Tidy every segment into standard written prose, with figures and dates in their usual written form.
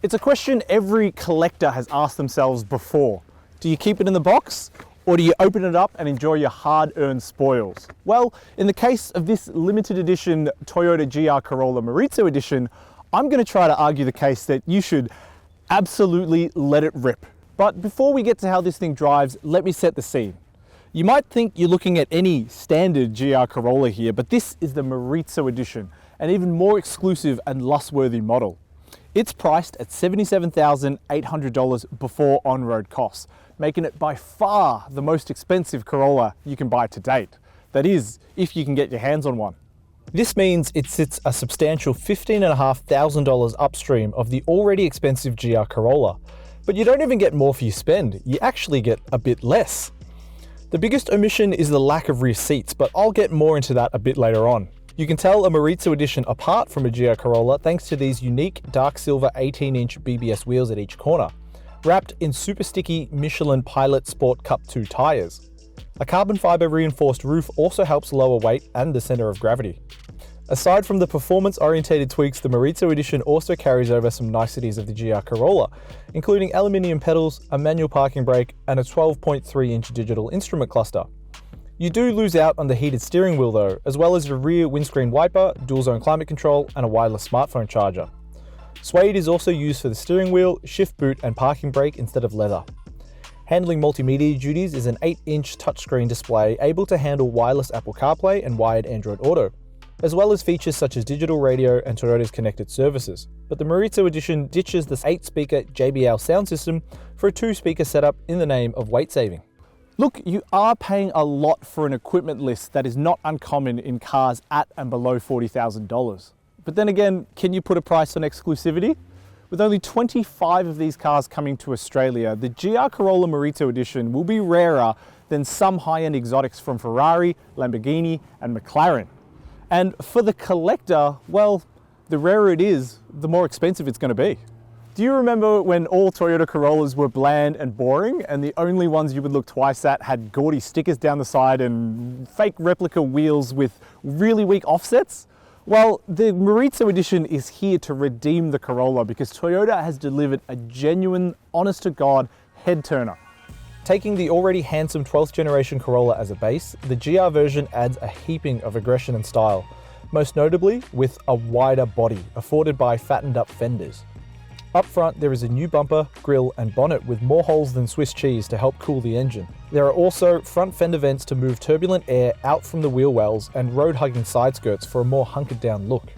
It's a question every collector has asked themselves before. Do you keep it in the box, or do you open it up and enjoy your hard-earned spoils? Well, in the case of this limited edition Toyota GR Corolla Morizo Edition, I'm going to try to argue the case that you should absolutely let it rip. But before we get to how this thing drives, let me set the scene. You might think you're looking at any standard GR Corolla here, but this is the Morizo Edition, an even more exclusive and lust-worthy model. It's priced at $77,800 before on-road costs, making it by far the most expensive Corolla you can buy to date. That is, if you can get your hands on one. This means it sits a substantial $15,500 upstream of the already expensive GR Corolla. But you don't even get more for your spend, you actually get a bit less. The biggest omission is the lack of rear seats, but I'll get more into that a bit later on. You can tell a Morizo Edition apart from a GR Corolla thanks to these unique dark silver 18-inch BBS wheels at each corner, wrapped in super sticky Michelin Pilot Sport Cup 2 tyres. A carbon fiber reinforced roof also helps lower weight and the center of gravity. Aside from the performance-orientated tweaks, the Morizo Edition also carries over some niceties of the GR Corolla, including aluminium pedals, a manual parking brake, and a 12.3-inch digital instrument cluster. You do lose out on the heated steering wheel though, as well as a rear windscreen wiper, dual zone climate control, and a wireless smartphone charger. Suede is also used for the steering wheel, shift boot, and parking brake instead of leather. Handling multimedia duties is an 8-inch touchscreen display able to handle wireless Apple CarPlay and wired Android Auto, as well as features such as digital radio and Toyota's connected services. But the Morizo Edition ditches this 8-speaker JBL sound system for a 2-speaker setup in the name of weight saving. Look, you are paying a lot for an equipment list that is not uncommon in cars at and below $40,000. But then again, can you put a price on exclusivity? With only 25 of these cars coming to Australia, the GR Corolla Morizo Edition will be rarer than some high-end exotics from Ferrari, Lamborghini, and McLaren. And for the collector, well, the rarer it is, the more expensive it's going to be. Do you remember when all Toyota Corollas were bland and boring, and the only ones you would look twice at had gaudy stickers down the side and fake replica wheels with really weak offsets? Well, the Morizo Edition is here to redeem the Corolla because Toyota has delivered a genuine, honest-to-God head-turner. Taking the already handsome 12th generation Corolla as a base, the GR version adds a heaping of aggression and style, most notably with a wider body afforded by fattened up fenders. Up front, there is a new bumper, grille, and bonnet with more holes than Swiss cheese to help cool the engine. There are also front fender vents to move turbulent air out from the wheel wells and road-hugging side skirts for a more hunkered-down look.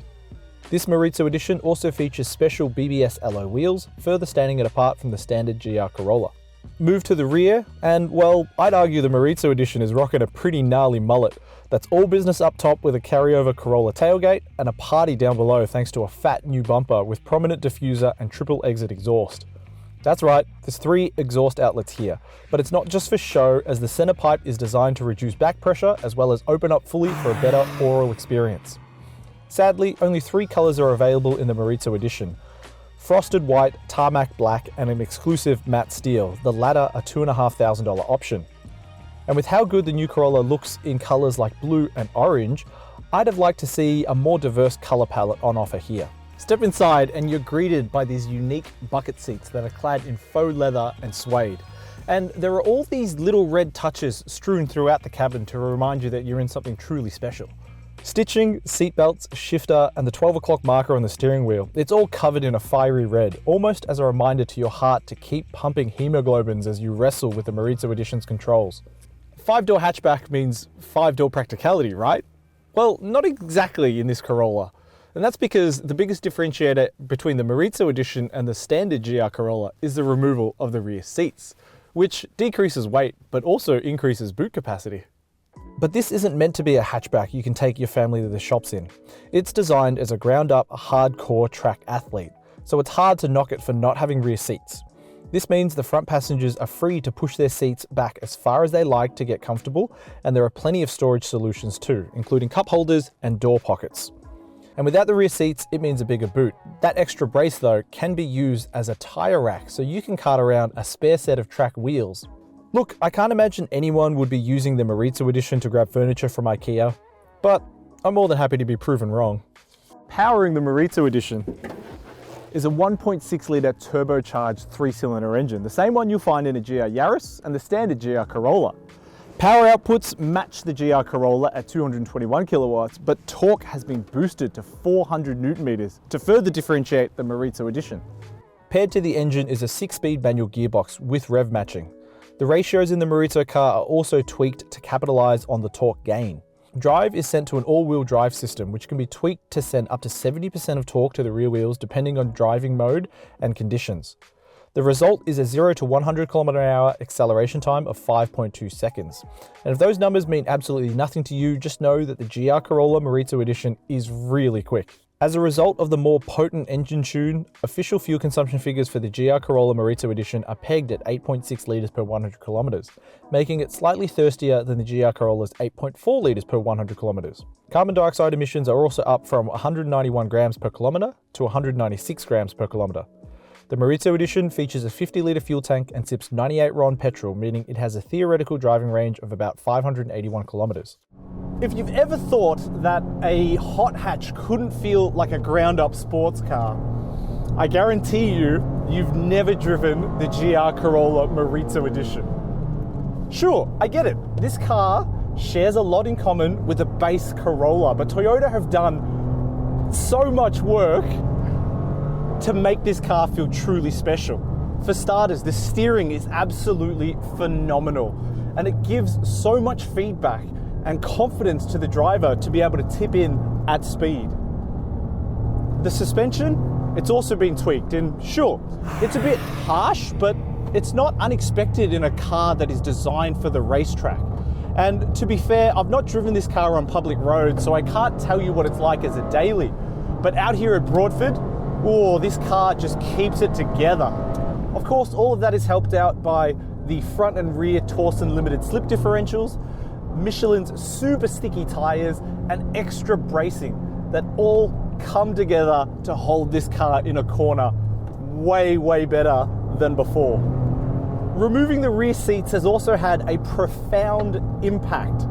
This Morizo Edition also features special BBS alloy wheels, further standing it apart from the standard GR Corolla. Move to the rear, and well, I'd argue the Morizo Edition is rocking a pretty gnarly mullet. That's all business up top with a carryover Corolla tailgate and a party down below thanks to a fat new bumper with prominent diffuser and triple exit exhaust. That's right, there's 3 exhaust outlets here, but it's not just for show as the center pipe is designed to reduce back pressure as well as open up fully for a better oral experience. Sadly, only 3 colors are available in the Morizo Edition: frosted white, tarmac black, and an exclusive matte steel, the latter a $2,500 option. And with how good the new Corolla looks in colors like blue and orange, I'd have liked to see a more diverse color palette on offer here. Step inside and you're greeted by these unique bucket seats that are clad in faux leather and suede. And there are all these little red touches strewn throughout the cabin to remind you that you're in something truly special. Stitching, seatbelts, shifter, and the 12 o'clock marker on the steering wheel, it's all covered in a fiery red, almost as a reminder to your heart to keep pumping hemoglobins as you wrestle with the Morizo Edition's controls. 5-door hatchback means 5-door practicality, right? Well, not exactly in this Corolla. And that's because the biggest differentiator between the Morizo Edition and the standard GR Corolla is the removal of the rear seats, which decreases weight, but also increases boot capacity. But this isn't meant to be a hatchback you can take your family to the shops in. It's designed as a ground-up, hardcore track athlete, so it's hard to knock it for not having rear seats. This means the front passengers are free to push their seats back as far as they like to get comfortable, and there are plenty of storage solutions too, including cup holders and door pockets. And without the rear seats, it means a bigger boot. That extra brace though can be used as a tire rack, so you can cart around a spare set of track wheels. Look, I can't imagine anyone would be using the Morizo Edition to grab furniture from IKEA, but I'm more than happy to be proven wrong. Powering the Morizo Edition is a 1.6 litre turbocharged 3-cylinder engine, the same one you'll find in a GR Yaris and the standard GR Corolla. Power outputs match the GR Corolla at 221 kilowatts, but torque has been boosted to 400 Newton meters to further differentiate the Morizo Edition. Paired to the engine is a 6-speed manual gearbox with rev matching. The ratios in the Morizo car are also tweaked to capitalize on the torque gain. Drive is sent to an all-wheel drive system, which can be tweaked to send up to 70% of torque to the rear wheels depending on driving mode and conditions. The result is a 0 to 100 km/h acceleration time of 5.2 seconds. And if those numbers mean absolutely nothing to you, just know that the GR Corolla Morizo Edition is really quick. As a result of the more potent engine tune, official fuel consumption figures for the GR Corolla Morizo Edition are pegged at 8.6 litres per 100 kilometres, making it slightly thirstier than the GR Corolla's 8.4 litres per 100 kilometres. Carbon dioxide emissions are also up from 191 grams per kilometre to 196 grams per kilometre. The Morizo Edition features a 50-litre fuel tank and sips 98 RON petrol, meaning it has a theoretical driving range of about 581 kilometres. If you've ever thought that a hot hatch couldn't feel like a ground-up sports car, I guarantee you've never driven the GR Corolla Morizo Edition. Sure, I get it. This car shares a lot in common with the base Corolla, but Toyota have done so much work to make this car feel truly special. For starters, the steering is absolutely phenomenal, and it gives so much feedback and confidence to the driver to be able to tip in at speed. The suspension, it's also been tweaked, and sure, it's a bit harsh, but it's not unexpected in a car that is designed for the racetrack. And to be fair, I've not driven this car on public roads, so I can't tell you what it's like as a daily. But out here at Broadford, oh, this car just keeps it together. Of course, all of that is helped out by the front and rear Torsen limited slip differentials, Michelin's super sticky tires, and extra bracing that all come together to hold this car in a corner way, way better than before. Removing the rear seats has also had a profound impact.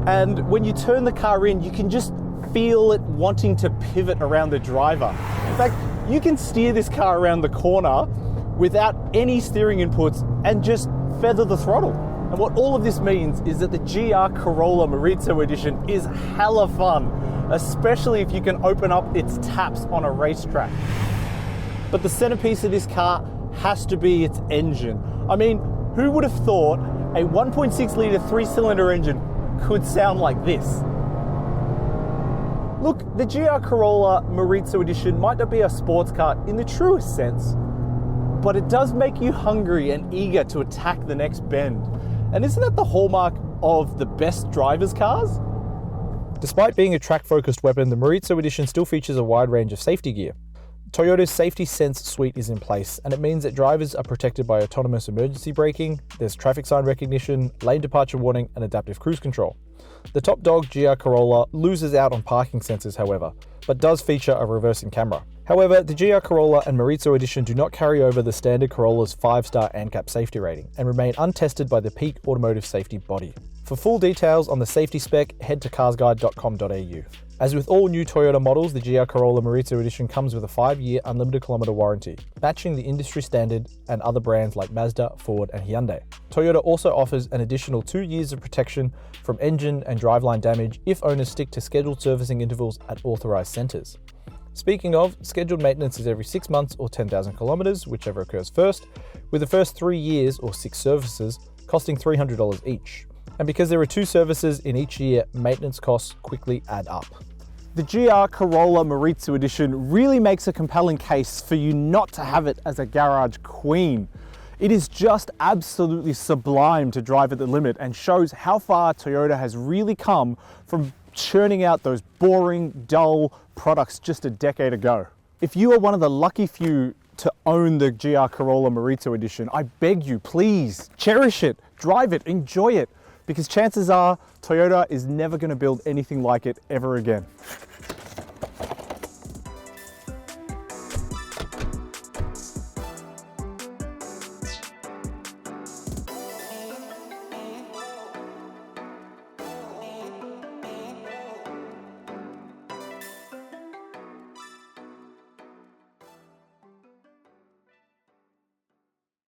And when you turn the car in, you can just feel it wanting to pivot around the driver. In fact, you can steer this car around the corner without any steering inputs and just feather the throttle. And what all of this means is that the GR Corolla Morizo Edition is hella fun, especially if you can open up its taps on a racetrack. But the centerpiece of this car has to be its engine. I mean, who would have thought a 1.6 litre 3-cylinder engine could sound like this? Look, the GR Corolla Morizo Edition might not be a sports car in the truest sense, but it does make you hungry and eager to attack the next bend. And isn't that the hallmark of the best drivers' cars? Despite being a track-focused weapon, the Morizo Edition still features a wide range of safety gear. Toyota's Safety Sense suite is in place, and it means that drivers are protected by autonomous emergency braking, there's traffic sign recognition, lane departure warning, and adaptive cruise control. The top dog GR Corolla loses out on parking sensors, however, but does feature a reversing camera. However, the GR Corolla and Morizo Edition do not carry over the standard Corolla's 5-star ANCAP safety rating and remain untested by the Peak Automotive Safety Body. For full details on the safety spec, head to carsguide.com.au. As with all new Toyota models, the GR Corolla Morizo Edition comes with a 5-year unlimited kilometer warranty, matching the industry standard and other brands like Mazda, Ford, and Hyundai. Toyota also offers an additional 2 years of protection from engine and driveline damage if owners stick to scheduled servicing intervals at authorized centers. Speaking of, scheduled maintenance is every 6 months or 10,000 kilometers, whichever occurs first, with the first 3 years or 6 services costing $300 each. And because there are 2 services in each year, maintenance costs quickly add up. The GR Corolla Morizo Edition really makes a compelling case for you not to have it as a garage queen. It is just absolutely sublime to drive at the limit and shows how far Toyota has really come from churning out those boring, dull products just a decade ago. If you are one of the lucky few to own the GR Corolla Morizo Edition, I beg you, please cherish it, drive it, enjoy it, because chances are Toyota is never going to build anything like it ever again.